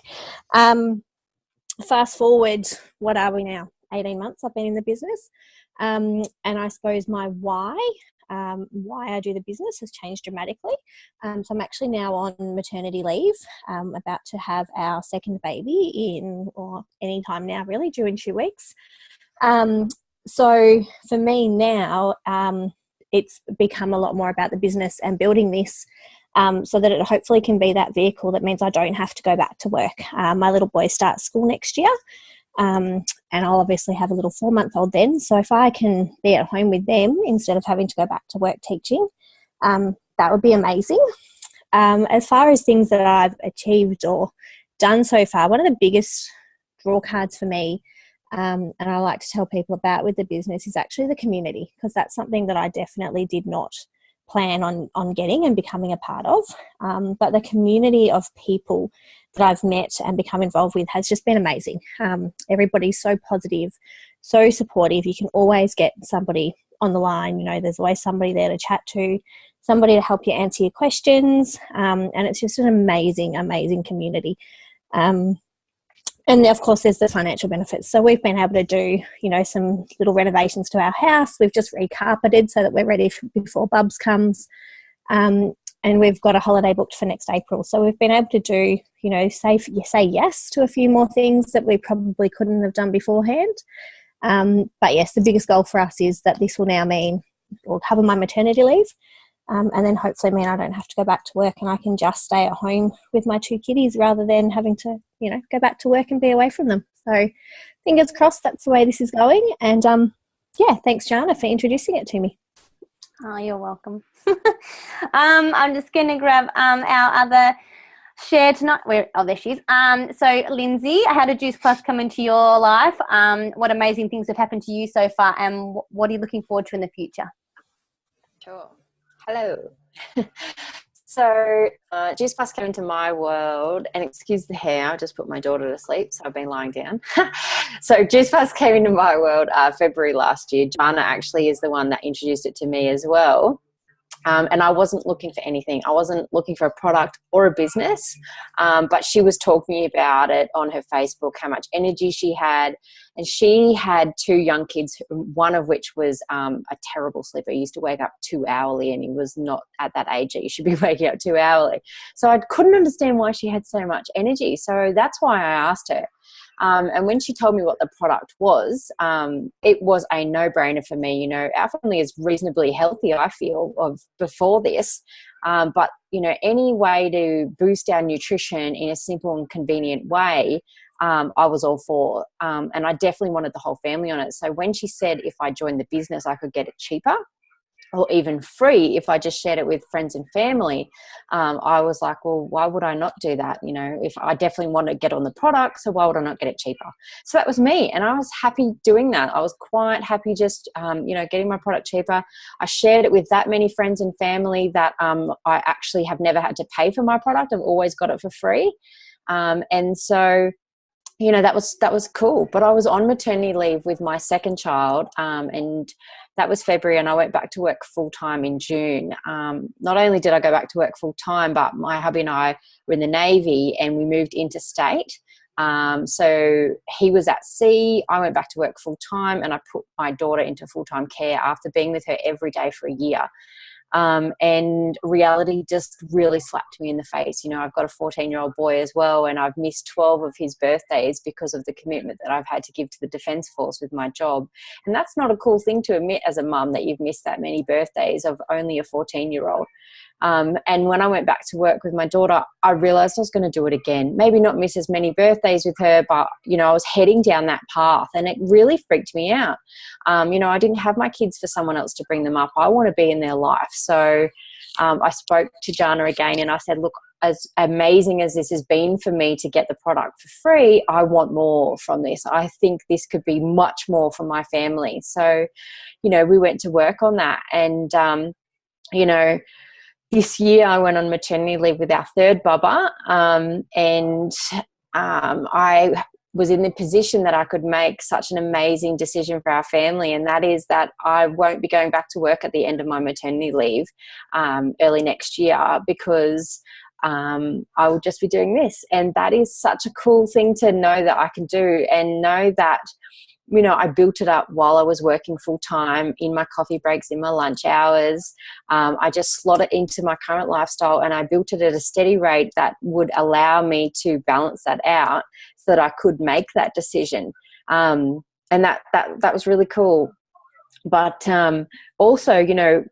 Fast forward, what are we now? 18 months I've been in the business. And I suppose my why I do the business has changed dramatically. So I'm actually now on maternity leave, about to have our second baby in, or any time now really, due in 2 weeks. So for me now, it's become a lot more about the business and building this, so that it hopefully can be that vehicle that means I don't have to go back to work. My little boy starts school next year, and I'll obviously have a little 4-month-old then. So if I can be at home with them instead of having to go back to work teaching, that would be amazing. As far as things that I've achieved or done so far, one of the biggest draw cards for me, and I like to tell people about with the business, is actually the community, because that's something that I definitely did not plan on getting and becoming a part of. But the community of people that I've met and become involved with has just been amazing. Everybody's so positive, so supportive. You can always get somebody on the line. You know, there's always somebody there to chat to, somebody to help you answer your questions. And it's just an amazing, amazing community. And of course, there's the financial benefits. So we've been able to do, you know, some little renovations to our house. We've just recarpeted so that we're ready before Bubs comes. And we've got a holiday booked for next April. So we've been able to do, you know, say yes to a few more things that we probably couldn't have done beforehand. But yes, the biggest goal for us is that this will now mean we'll cover my maternity leave. And then hopefully mean I don't have to go back to work and I can just stay at home with my 2 kiddies rather than having to, you know, go back to work and be away from them. So fingers crossed that's the way this is going. And yeah, thanks, Jana, for introducing it to me. Oh, you're welcome. I'm just going to grab our other share tonight. There she is. So Lindsay, how did Juice Plus come into your life? What amazing things have happened to you so far, and what are you looking forward to in the future? Sure. Hello. So Juice Plus came into my world, and excuse the hair, I just put my daughter to sleep, so I've been lying down. So Juice Plus came into my world February last year. Jana actually is the one that introduced it to me as well. And I wasn't looking for anything. I wasn't looking for a product or a business, but she was talking about it on her Facebook, how much energy she had. And she had 2 young kids, one of which was a terrible sleeper. He used to wake up 2 hourly, and he was not at that age that you should be waking up 2 hourly. So I couldn't understand why she had so much energy. So that's why I asked her. And when she told me what the product was, it was a no-brainer for me. You know, our family is reasonably healthy, I feel, before this. But, you know, any way to boost our nutrition in a simple and convenient way, I was all for. And I definitely wanted the whole family on it. So when she said if I joined the business, I could get it cheaper or even free if I just shared it with friends and family, I was like, well, why would I not do that? You know, if I definitely want to get on the product, so why would I not get it cheaper? So that was me, and I was happy doing that. I was quite happy just, you know, getting my product cheaper. I shared it with that many friends and family that I actually have never had to pay for my product. I've always got it for free. And so, you know, that was cool. But I was on maternity leave with my second child, and that was February, and I went back to work full-time in June. Not only did I go back to work full-time, but my hubby and I were in the Navy, and we moved interstate. So he was at sea. I went back to work full-time, and I put my daughter into full-time care after being with her every day for a year. And reality just really slapped me in the face. You know, I've got a 14-year-old boy as well, and I've missed 12 of his birthdays because of the commitment that I've had to give to the Defence Force with my job. And that's not a cool thing to admit as a mum, that you've missed that many birthdays of only a 14-year-old. And when I went back to work with my daughter, I realized I was going to do it again. Maybe not miss as many birthdays with her, but, you know, I was heading down that path, and it really freaked me out. You know, I didn't have my kids for someone else to bring them up. I want to be in their life. So I spoke to Jana again, and I said, look, as amazing as this has been for me to get the product for free, I want more from this. I think this could be much more for my family. So, you know, we went to work on that. And, you know, this year I went on maternity leave with our third bubba, and I was in the position that I could make such an amazing decision for our family, and that is that I won't be going back to work at the end of my maternity leave early next year, because I will just be doing this. And that is such a cool thing to know that I can do, and know that, you know, I built it up while I was working full time, in my coffee breaks, in my lunch hours. I just slot it into my current lifestyle, and I built it at a steady rate that would allow me to balance that out so that I could make that decision. And that was really cool. But also, you know,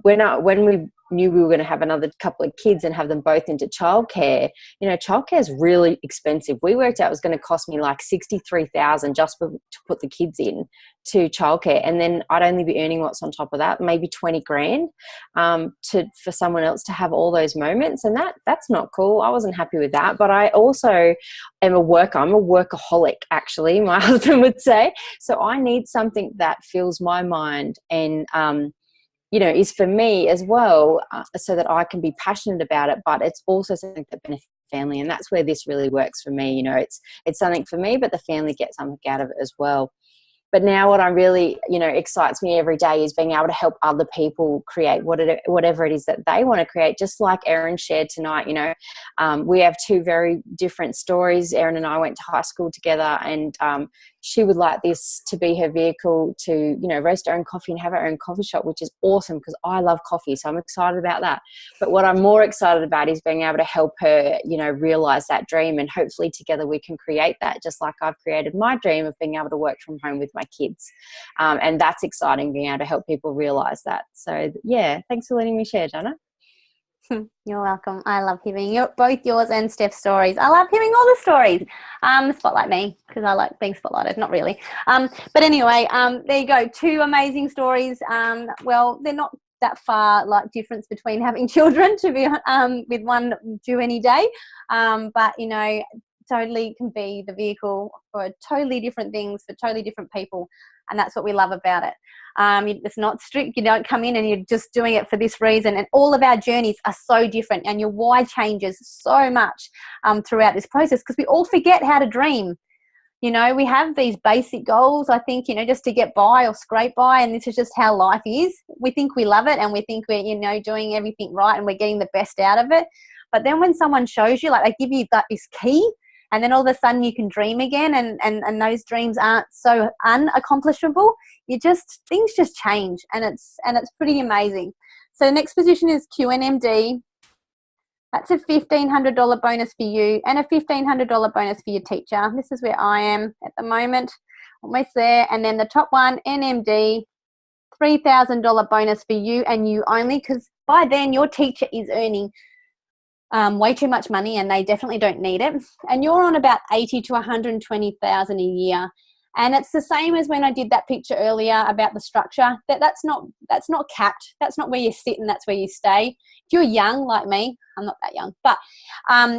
when we knew we were going to have another couple of kids and have them both into childcare, you know, childcare is really expensive. We worked out it was going to cost me like $63,000 just to put the kids in to childcare, and then I'd only be earning what's on top of that, maybe 20 grand for someone else to have all those moments, and that's not cool. I wasn't happy with that. But I also am a worker. I'm a workaholic, actually, my husband would say. So I need something that fills my mind and you know, is for me as well, so that I can be passionate about it, but it's also something that benefits the family. And that's where this really works for me. You know, it's something for me, but the family gets something out of it as well. But now what I really, you know, excites me every day is being able to help other people create whatever it is that they want to create. Just like Erin shared tonight, you know, we have two very different stories. Erin and I went to high school together, and she would like this to be her vehicle to, you know, roast her own coffee and have her own coffee shop, which is awesome because I love coffee. So I'm excited about that. But what I'm more excited about is being able to help her, you know, realize that dream, and hopefully together we can create that, just like I've created my dream of being able to work from home with my kids. And that's exciting, being able to help people realize that. So yeah, thanks for letting me share, Jana. You're welcome. I love hearing both yours and Steph's stories. I love hearing all the stories. Spotlight me, because I like being spotlighted. Not really. But anyway, there you go. Two amazing stories. Well, they're not that far like difference between having children, to be with one due any day. But you know, totally can be the vehicle for totally different things for totally different people, and that's what we love about it. It's not strict. You don't come in and you're just doing it for this reason, and all of our journeys are so different, and your why changes so much throughout this process, because we all forget how to dream. You know, we have these basic goals, I think, you know, just to get by or scrape by, and this is just how life is. We think we love it, and we think we're, you know, doing everything right and we're getting the best out of it. But then when someone shows you, like they give you like this key, and then all of a sudden you can dream again, and those dreams aren't so unaccomplishable. Things just change, and it's pretty amazing. So the next position is QNMD. That's a $1,500 bonus for you, and a $1,500 bonus for your teacher. This is where I am at the moment, almost there. And then the top one, NMD, $3,000 bonus for you and you only, because by then your teacher is earning way too much money, and they definitely don't need it. And you're on about 80 to 120,000 a year. And it's the same as when I did that picture earlier about the structure. That's not capped. That's not where you sit and that's where you stay. If you're young like me, I'm not that young, but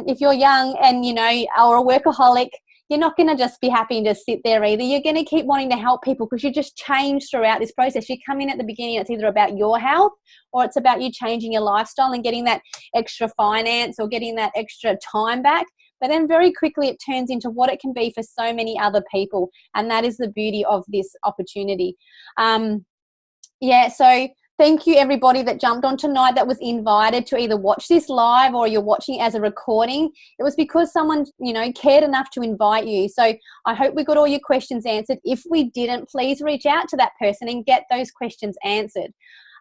if you're young and, you know, or a workaholic, you're not going to just be happy and just sit there either. You're going to keep wanting to help people, because you just change throughout this process. You come in at the beginning, it's either about your health or it's about you changing your lifestyle and getting that extra finance or getting that extra time back. But then very quickly it turns into what it can be for so many other people. And that is the beauty of this opportunity. So thank you everybody that jumped on tonight, that was invited to either watch this live or you're watching it as a recording. It was because someone, you know, cared enough to invite you. So I hope we got all your questions answered. If we didn't, please reach out to that person and get those questions answered.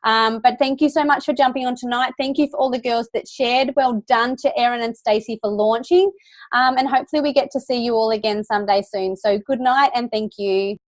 But thank you so much for jumping on tonight. Thank you for all the girls that shared. Well done to Erin and Stacey for launching. And hopefully we get to see you all again someday soon. So good night and thank you.